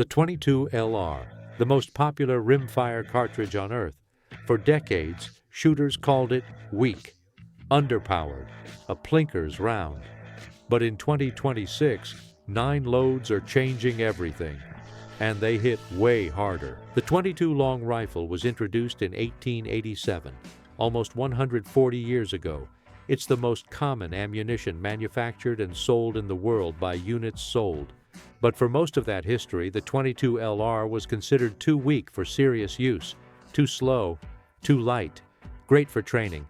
The 22LR, the most popular rimfire cartridge on Earth. For decades, shooters called it weak, underpowered, a plinker's round. But in 2026, 9 loads are changing everything, and they hit way harder. The 22 long rifle was introduced in 1887, almost 140 years ago. It's the most common ammunition manufactured and sold in the world by units sold. But for most of that history, the 22LR was considered too weak for serious use, too slow, too light, great for training,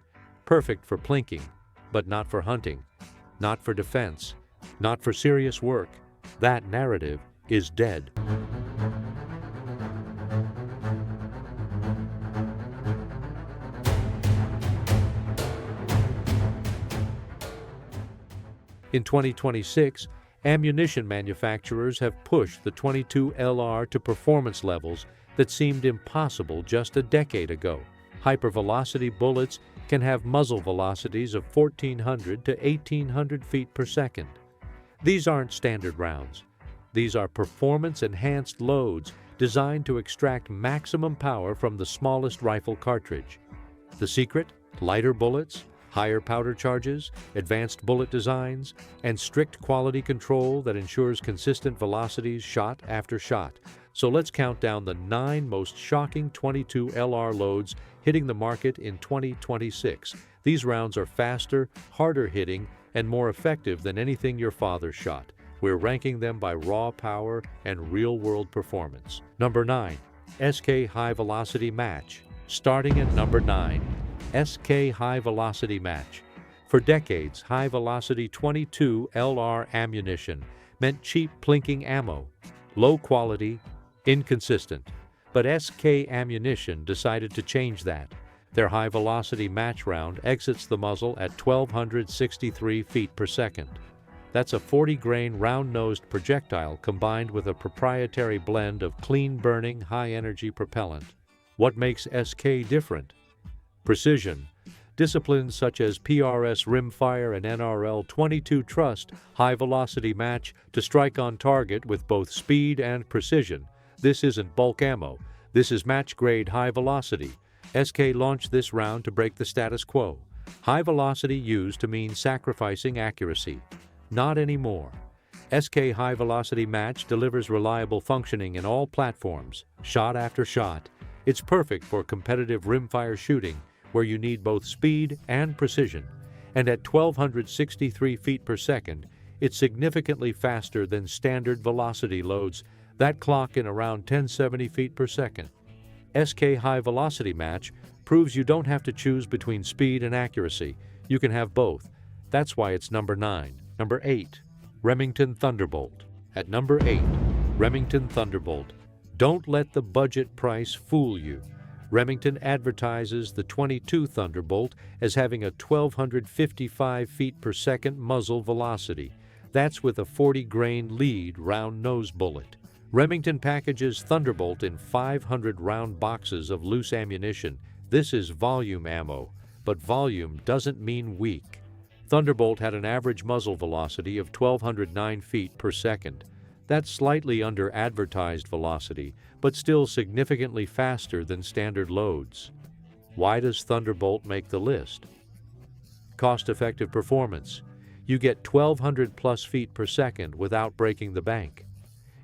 perfect for plinking, but not for hunting, not for defense, not for serious work. That narrative is dead. In 2026, ammunition manufacturers have pushed the 22LR to performance levels that seemed impossible just a decade ago. Hypervelocity bullets can have muzzle velocities of 1,400 to 1,800 feet per second. These aren't standard rounds. These are performance-enhanced loads designed to extract maximum power from the smallest rifle cartridge. The secret? Lighter bullets, higher powder charges, advanced bullet designs, and strict quality control that ensures consistent velocities shot after shot. So let's count down the 9 most shocking 22LR loads hitting the market in 2026. These rounds are faster, harder hitting, and more effective than anything your father shot. We're ranking them by raw power and real-world performance. Number 9, SK High Velocity Match. Starting at number 9, SK High Velocity Match. For decades, high velocity 22LR ammunition meant cheap plinking ammo, low quality, inconsistent. But SK Ammunition decided to change that. Their high velocity match round exits the muzzle at 1,263 feet per second. That's a 40-grain round-nosed projectile combined with a proprietary blend of clean-burning, high-energy propellant. What makes SK different? Precision. Disciplines such as PRS Rimfire and NRL 22 trust high-velocity match to strike on target with both speed and precision. This isn't bulk ammo. This is match-grade high velocity. SK launched this round to break the status quo. High velocity used to mean sacrificing accuracy. Not anymore. SK High Velocity Match delivers reliable functioning in all platforms, shot after shot. It's perfect for competitive rimfire shooting, where you need both speed and precision. And at 1,263 feet per second, it's significantly faster than standard velocity loads that clock in around 1,070 feet per second. SK High Velocity Match proves you don't have to choose between speed and accuracy. You can have both. That's why it's number 9. Number 8, Remington Thunderbolt. At number 8, Remington Thunderbolt. Don't let the budget price fool you. Remington advertises the 22 Thunderbolt as having a 1,255 feet per second muzzle velocity. That's with a 40-grain lead round nose bullet. Remington packages Thunderbolt in 500-round boxes of loose ammunition. This is volume ammo, but volume doesn't mean weak. Thunderbolt had an average muzzle velocity of 1,209 feet per second. That's slightly under advertised velocity, but still significantly faster than standard loads. Why does Thunderbolt make the list? Cost-effective performance. You get 1,200 plus feet per second without breaking the bank.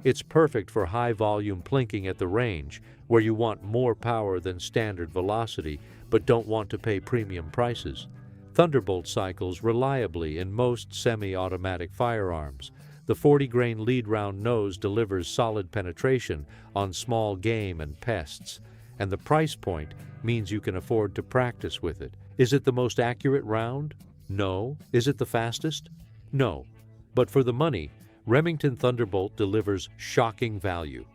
It's perfect for high-volume plinking at the range, where you want more power than standard velocity, but don't want to pay premium prices. Thunderbolt cycles reliably in most semi-automatic firearms. The 40-grain lead round nose delivers solid penetration on small game and pests, and the price point means you can afford to practice with it. Is it the most accurate round? No. Is it the fastest? No. But for the money, Remington Thunderbolt delivers shocking value.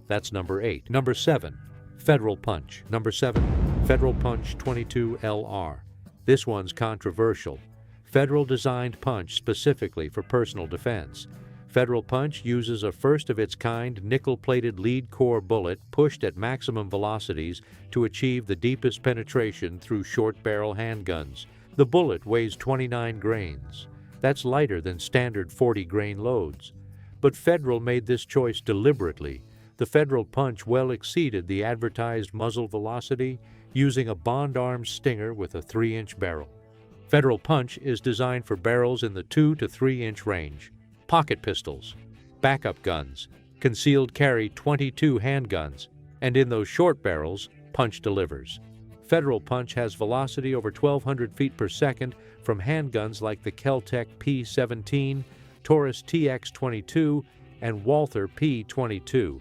That's number 8. Number 7, Federal Punch. Number 7, Federal Punch 22LR. This one's controversial. Federal designed punch specifically for personal defense. Federal Punch uses a first-of-its-kind nickel-plated lead core bullet pushed at maximum velocities to achieve the deepest penetration through short-barrel handguns. The bullet weighs 29 grains. That's lighter than standard 40-grain loads. But Federal made this choice deliberately. The Federal Punch well exceeded the advertised muzzle velocity using a bond-armed Stinger with a 3-inch barrel. Federal Punch is designed for barrels in the 2 to 3-inch range, pocket pistols, backup guns, concealed carry .22 handguns, and in those short barrels, Punch delivers. Federal Punch has velocity over 1,200 feet per second from handguns like the Kel-Tec P-17, Taurus TX-22, and Walther P-22.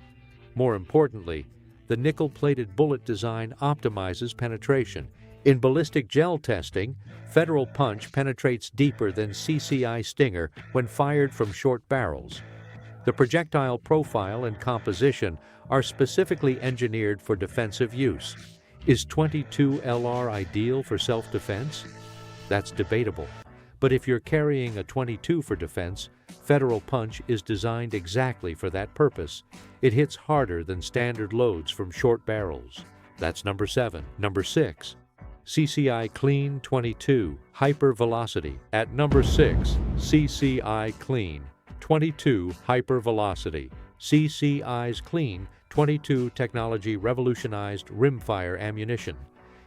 More importantly, the nickel-plated bullet design optimizes penetration. In ballistic gel testing, Federal Punch penetrates deeper than CCI Stinger when fired from short barrels. The projectile profile and composition are specifically engineered for defensive use. Is .22 LR ideal for self-defense? That's debatable. But if you're carrying a .22 for defense, Federal Punch is designed exactly for that purpose. It hits harder than standard loads from short barrels. That's number 7. Number 6. CCI Clean 22 Hypervelocity. At number 6, CCI Clean 22 Hypervelocity. CCI's Clean 22 technology revolutionized rimfire ammunition.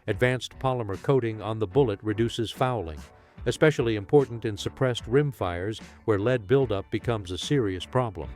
Advanced polymer coating on the bullet reduces fouling, especially important in suppressed rimfires where lead buildup becomes a serious problem.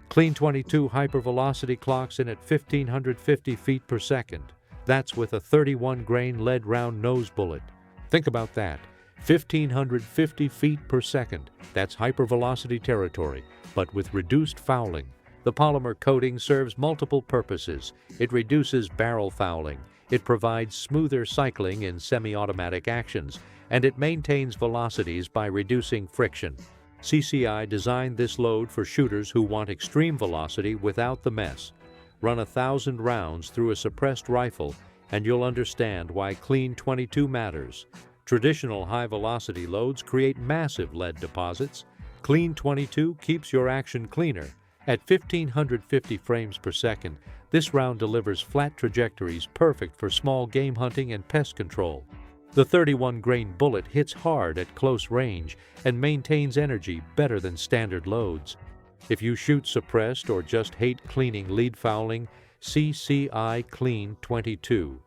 Clean 22 Hypervelocity clocks in at 1,550 feet per second. That's with a 31-grain lead round nose bullet. Think about that. 1,550 feet per second. That's hypervelocity territory, but with reduced fouling. The polymer coating serves multiple purposes. It reduces barrel fouling, it provides smoother cycling in semi-automatic actions, and it maintains velocities by reducing friction. CCI designed this load for shooters who want extreme velocity without the mess. Run 1,000 rounds through a suppressed rifle, and you'll understand why Clean 22 matters. Traditional high-velocity loads create massive lead deposits. Clean 22 keeps your action cleaner. At 1,550 frames per second, this round delivers flat trajectories perfect for small game hunting and pest control. The 31-grain bullet hits hard at close range and maintains energy better than standard loads. If you shoot suppressed or just hate cleaning lead fouling, CCI Clean 22.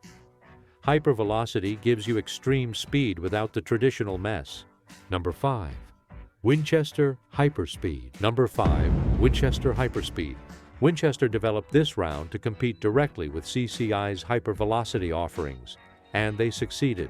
Hypervelocity gives you extreme speed without the traditional mess. Number 5. Winchester Hyperspeed. Number 5. Winchester Hyperspeed. Winchester developed this round to compete directly with CCI's hypervelocity offerings, and they succeeded.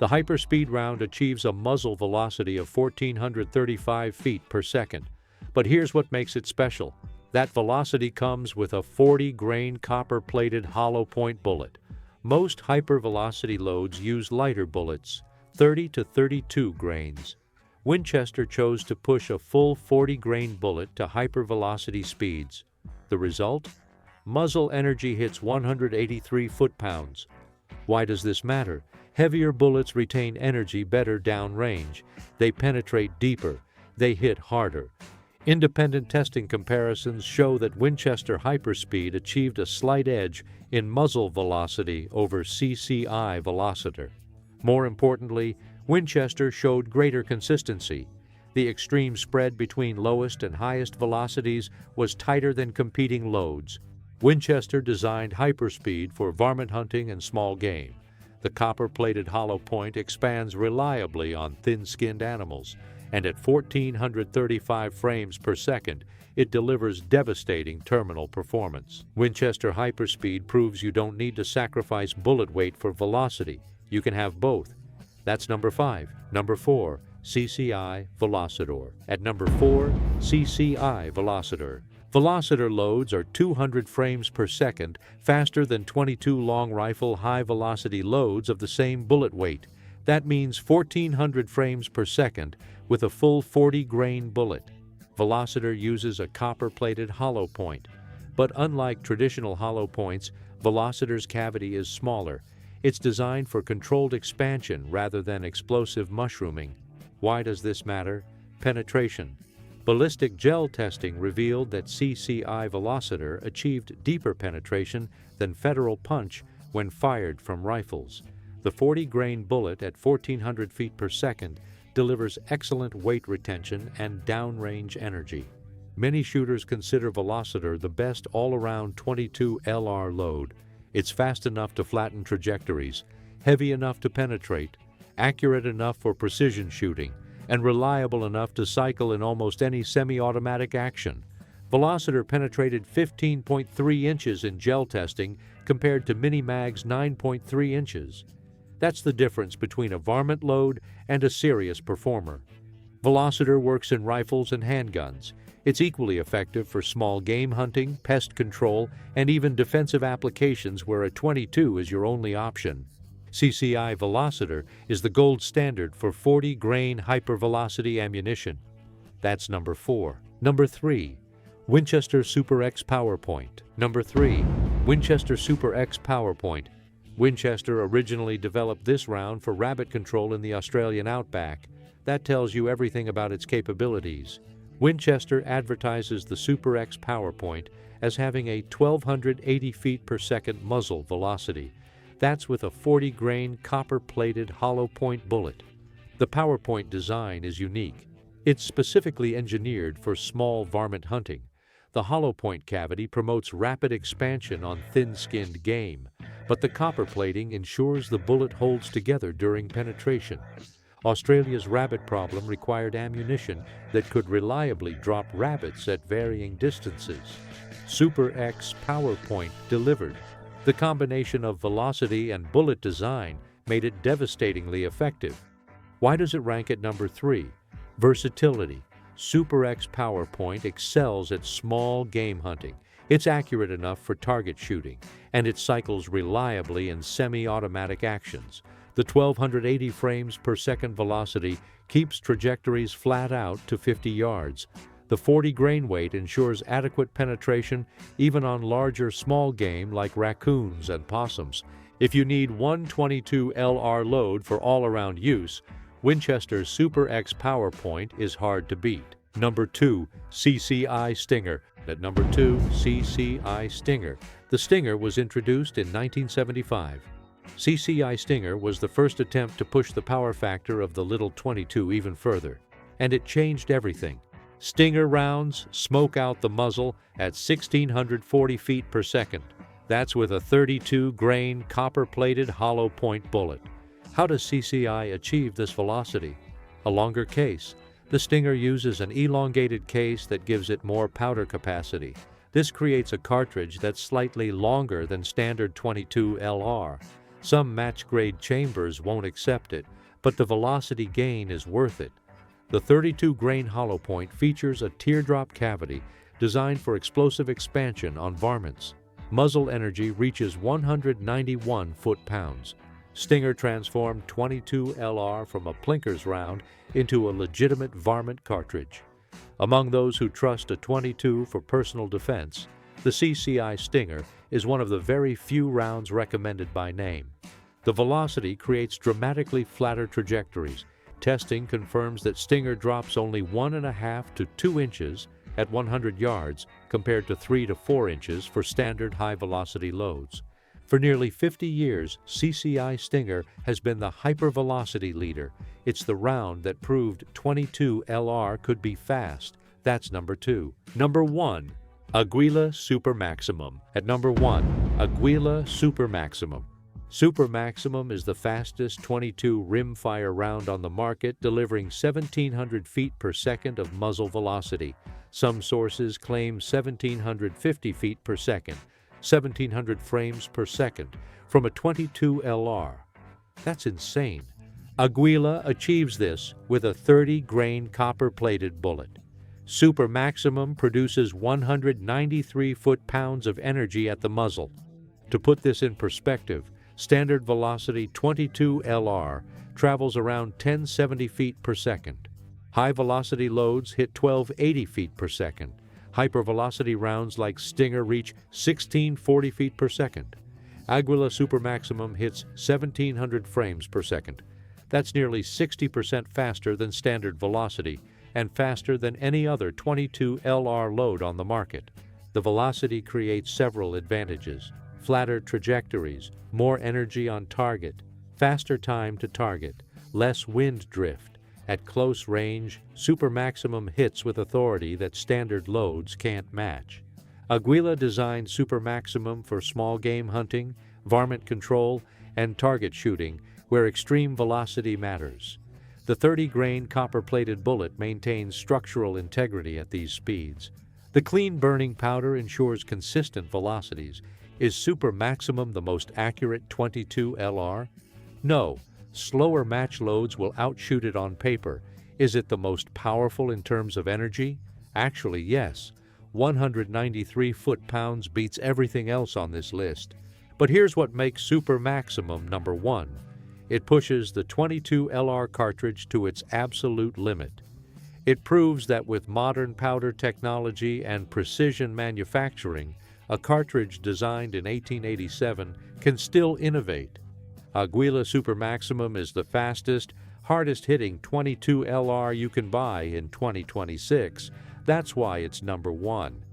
The Hyperspeed round achieves a muzzle velocity of 1,435 feet per second. But here's what makes it special. That velocity comes with a 40-grain copper-plated hollow point bullet. Most hypervelocity loads use lighter bullets, 30 to 32 grains. Winchester chose to push a full 40-grain bullet to hypervelocity speeds. The result? Muzzle energy hits 183 foot-pounds. Why does this matter? Heavier bullets retain energy better downrange. They penetrate deeper. They hit harder. Independent testing comparisons show that Winchester Hyperspeed achieved a slight edge in muzzle velocity over CCI Velocitor. More importantly, Winchester showed greater consistency. The extreme spread between lowest and highest velocities was tighter than competing loads. Winchester designed Hyperspeed for varmint hunting and small game. The copper-plated hollow point expands reliably on thin-skinned animals, and at 1,435 frames per second, it delivers devastating terminal performance. Winchester Hyperspeed proves you don't need to sacrifice bullet weight for velocity. You can have both. That's number 5. Number 4, CCI Velocitor. At number 4, CCI Velocitor. Velocitor loads are 200 frames per second, faster than 22 long rifle high-velocity loads of the same bullet weight. That means 1,400 frames per second with a full 40-grain bullet. Velocitor uses a copper-plated hollow point. But unlike traditional hollow points, Velocitor's cavity is smaller. It's designed for controlled expansion rather than explosive mushrooming. Why does this matter? Penetration. Ballistic gel testing revealed that CCI Velocitor achieved deeper penetration than Federal Punch when fired from rifles. The 40-grain bullet at 1,400 feet per second delivers excellent weight retention and downrange energy. Many shooters consider Velocitor the best all-around 22 LR load. It's fast enough to flatten trajectories, heavy enough to penetrate, accurate enough for precision shooting, and reliable enough to cycle in almost any semi-automatic action. Velocitor penetrated 15.3 inches in gel testing compared to Minimag's 9.3 inches. That's the difference between a varmint load and a serious performer. Velocitor works in rifles and handguns. It's equally effective for small game hunting, pest control, and even defensive applications where a .22 is your only option. CCI Velocitor is the gold standard for 40-grain hypervelocity ammunition. That's number 4. Number 3. Winchester SuperX PowerPoint. Number 3. Winchester SuperX PowerPoint. Winchester originally developed this round for rabbit control in the Australian outback. That tells you everything about its capabilities. Winchester advertises the SuperX PowerPoint as having a 1,280 feet per second muzzle velocity. That's with a 40-grain copper-plated hollow point bullet. The PowerPoint design is unique. It's specifically engineered for small varmint hunting. The hollow point cavity promotes rapid expansion on thin-skinned game, but the copper plating ensures the bullet holds together during penetration. Australia's rabbit problem required ammunition that could reliably drop rabbits at varying distances. SuperX PowerPoint delivered. The combination of velocity and bullet design made it devastatingly effective. Why does it rank at number 3? Versatility. SuperX PowerPoint excels at small game hunting. It's accurate enough for target shooting, and it cycles reliably in semi-automatic actions. The 1,280 frames per second velocity keeps trajectories flat out to 50 yards. The 40 grain weight ensures adequate penetration even on larger small game like raccoons and possums. If you need one .22 LR load for all-around use, Winchester's SuperX PowerPoint is hard to beat. Number 2. CCI Stinger. At number 2, CCI Stinger. The Stinger was introduced in 1975. CCI Stinger was the first attempt to push the power factor of the little .22 even further, and it changed everything. Stinger rounds smoke out the muzzle at 1,640 feet per second. That's with a 32-grain copper-plated hollow point bullet. How does CCI achieve this velocity? A longer case. The Stinger uses an elongated case that gives it more powder capacity. This creates a cartridge that's slightly longer than standard .22 LR. Some match-grade chambers won't accept it, but the velocity gain is worth it. The 32-grain hollow point features a teardrop cavity designed for explosive expansion on varmints. Muzzle energy reaches 191 foot-pounds. Stinger transformed .22 LR from a plinker's round into a legitimate varmint cartridge. Among those who trust a .22 for personal defense, the CCI Stinger is one of the very few rounds recommended by name. The velocity creates dramatically flatter trajectories. Testing confirms that Stinger drops only 1.5 to 2 inches at 100 yards compared to 3 to 4 inches for standard high-velocity loads. For nearly 50 years, CCI Stinger has been the hypervelocity leader. It's the round that proved .22 LR could be fast. That's number 2. Number 1. Aguila Super Maximum. At number 1, Aguila Super Maximum. Super Maximum is the fastest .22 rimfire round on the market, delivering 1,700 feet per second of muzzle velocity. Some sources claim 1,750 feet per second, 1,700 frames per second, from a .22 LR. That's insane. Aguila achieves this with a 30-grain copper-plated bullet. Super Maximum produces 193 foot-pounds of energy at the muzzle. To put this in perspective, standard velocity .22 LR travels around 1,070 feet per second. High-velocity loads hit 1,280 feet per second. Hypervelocity rounds like Stinger reach 1,640 feet per second. Aguila Super Maximum hits 1,700 frames per second. That's nearly 60% faster than standard velocity and faster than any other .22 LR load on the market. The velocity creates several advantages: flatter trajectories, more energy on target, faster time to target, less wind drift, At close range, Super Maximum hits with authority that standard loads can't match. Aguila designed Super Maximum for small game hunting, varmint control, and target shooting, where extreme velocity matters. The 30-grain copper-plated bullet maintains structural integrity at these speeds. The clean burning powder ensures consistent velocities. Is Super Maximum the most accurate .22 LR? No. Slower match loads will outshoot it on paper. Is it the most powerful in terms of energy? Actually, yes. 193 foot-pounds beats everything else on this list. But here's what makes Super Maximum number one. It pushes the .22 LR cartridge to its absolute limit. It proves that with modern powder technology and precision manufacturing, a cartridge designed in 1887 can still innovate. Aguila Super Maximum is the fastest, hardest-hitting .22 LR you can buy in 2026. That's why it's number one.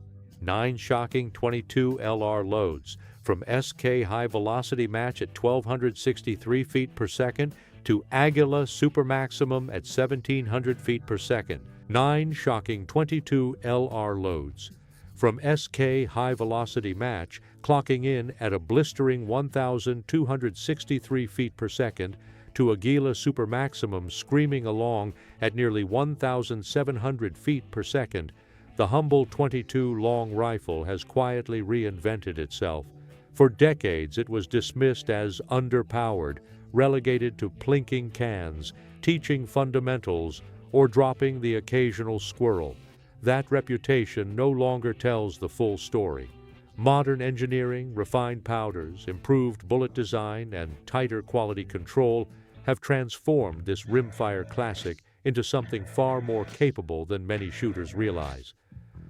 9 shocking .22 LR loads, from SK High Velocity Match at 1,263 feet per second to Aguila Super Maximum at 1,700 feet per second. 9 shocking .22 LR loads. From SK High Velocity Match, clocking in at a blistering 1,263 feet per second, to Aguila Super Maximum screaming along at nearly 1,700 feet per second, the humble .22 long rifle has quietly reinvented itself. For decades it was dismissed as underpowered, relegated to plinking cans, teaching fundamentals, or dropping the occasional squirrel. That reputation no longer tells the full story. Modern engineering, refined powders, improved bullet design, and tighter quality control have transformed this rimfire classic into something far more capable than many shooters realize.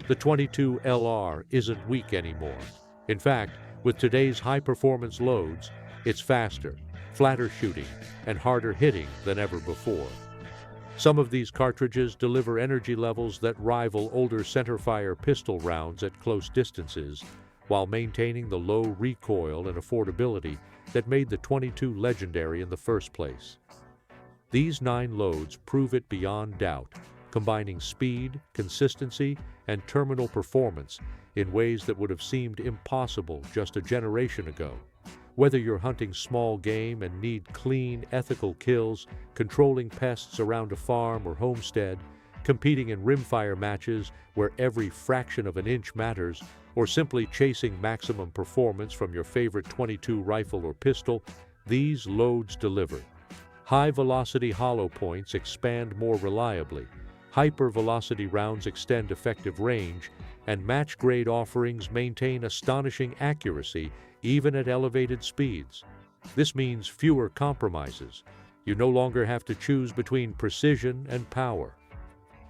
The .22 LR isn't weak anymore. In fact, with today's high-performance loads, it's faster, flatter shooting, and harder hitting than ever before. Some of these cartridges deliver energy levels that rival older centerfire pistol rounds at close distances, while maintaining the low recoil and affordability that made the .22 legendary in the first place. These 9 loads prove it beyond doubt, combining speed, consistency, and terminal performance in ways that would have seemed impossible just a generation ago. Whether you're hunting small game and need clean, ethical kills, controlling pests around a farm or homestead, competing in rimfire matches where every fraction of an inch matters, or simply chasing maximum performance from your favorite .22 rifle or pistol, these loads deliver. High-velocity hollow points expand more reliably, hypervelocity rounds extend effective range, and match-grade offerings maintain astonishing accuracy even at elevated speeds. This means fewer compromises. You no longer have to choose between precision and power.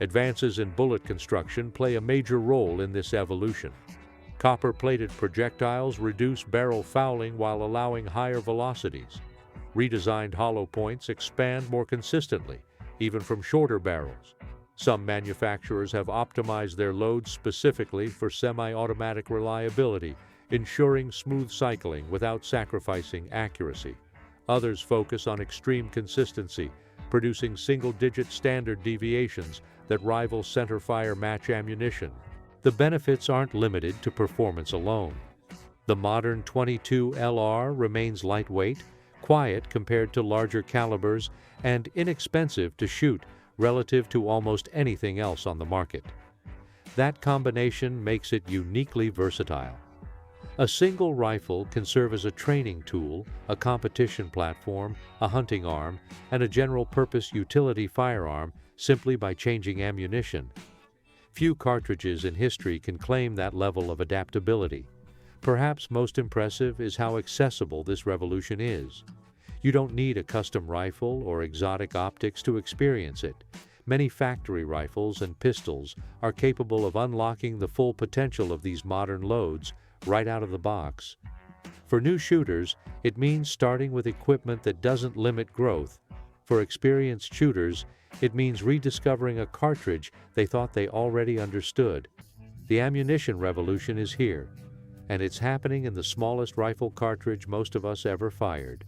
Advances in bullet construction play a major role in this evolution. Copper-plated projectiles reduce barrel fouling while allowing higher velocities. Redesigned hollow points expand more consistently, even from shorter barrels. Some manufacturers have optimized their loads specifically for semi-automatic reliability, ensuring smooth cycling without sacrificing accuracy. Others focus on extreme consistency, producing single-digit standard deviations that rival centerfire match ammunition. The benefits aren't limited to performance alone. The modern .22 LR remains lightweight, quiet compared to larger calibers, and inexpensive to shoot relative to almost anything else on the market. That combination makes it uniquely versatile. A single rifle can serve as a training tool, a competition platform, a hunting arm, and a general-purpose utility firearm simply by changing ammunition. Few cartridges in history can claim that level of adaptability. Perhaps most impressive is how accessible this revolution is. You don't need a custom rifle or exotic optics to experience it. Many factory rifles and pistols are capable of unlocking the full potential of these modern loads right out of the box. For new shooters, it means starting with equipment that doesn't limit growth. For experienced shooters, it means rediscovering a cartridge they thought they already understood. The ammunition revolution is here, and it's happening in the smallest rifle cartridge most of us ever fired.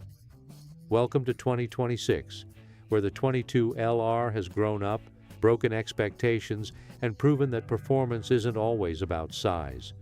Welcome to 2026, where the 22 LR has grown up, broken expectations, and proven that performance isn't always about size.